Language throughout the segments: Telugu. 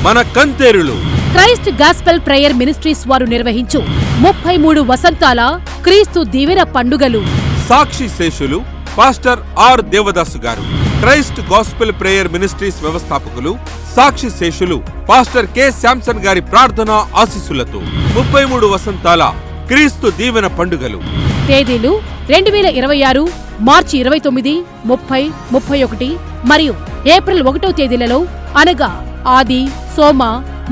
మన కంతేరులు. క్రైస్ట్ గాస్పెల్ ప్రేయర్ మినిస్ట్రీస్ వారు నిర్వహించు 33 వసంతాల క్రీస్తు దీవెన పండుగలు. సాక్షి శేషులు పాస్టర్ ఆర్ దేవదాసు గారు. క్రైస్ట్ గాస్పెల్ ప్రేయర్ మినిస్ట్రీస్ వ్యవస్థాపకులు సాక్షి శేషులు పాస్టర్ కె శాంసన్ గారి ప్రార్థనా ఆశీస్సులతో 33 వసంతాల క్రీస్తు దీవెన పండుగలు. తేదీలు 2026 మార్చి 29, 30, 31 మరియు ఏప్రిల్ 1వ తేదీలలో అనగా ఆది, సోమ,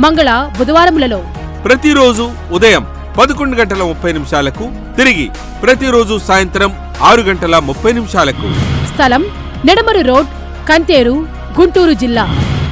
మంగళ, బుధవారములలో. ప్రతిరోజు ఉదయం 11:30 తిరిగి ప్రతిరోజు సాయంత్రం 6:30. స్థలం నెడమరు రోడ్, కంతేరు, గుంటూరు జిల్లా.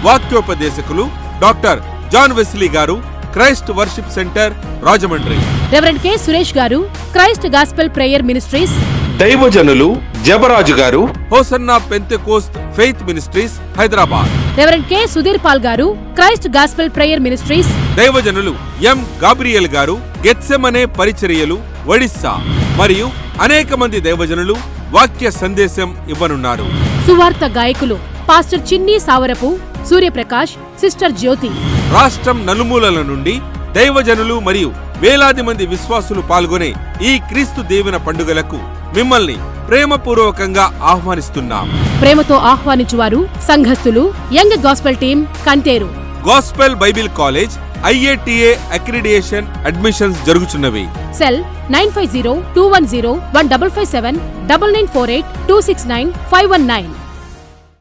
వాక్యోపదేశకులు డాక్టర్ జాన్ వెస్లీ గారు, Christ worship centre, Rajahmundry. Reverend K Suresh గారు, క్రైస్ట్ గాస్పెల్ ప్రేయర్ మినిస్ట్రీస్. దైవజనులు జబరాజు గారు, Hosanna Pentecost faith ministries, Hyderabad. Reverend K Sudhir Paul గారు, క్రైస్ట్ గాస్పెల్ ప్రేయర్ మినిస్ట్రీస్. దైవజనులు ఎం గాబ్రియల్ గారు, గెత్సెమనే పరిచర్యలు, ఒడిస్సా. మరియు అనేక మంది దైవజనులు వాక్య సందేశం ఇవ్వనున్నారు. సువార్త గాయకులు పాస్టర్ చిన్ని సావరపు, సూర్యప్రకాష్, సిస్టర్ జ్యోతి. రాష్ట్రం నలుమూలల నుండి దైవజనులు మరియు వేలాది మంది విశ్వాసులు పాల్గొనే ఈ క్రీస్తు దీవెన పండుగలకు మిమ్మల్ని ప్రేమపూర్వకంగా ఆహ్వానిస్తున్నాం. ప్రేమతో ఆహ్వానించువారు సంఘస్థులు, young gospel team, Kantheru. Gospel Bible college IATA accreditation admissions జరుగుచున్నవి. సెల్ 9502101557 9948 269 519.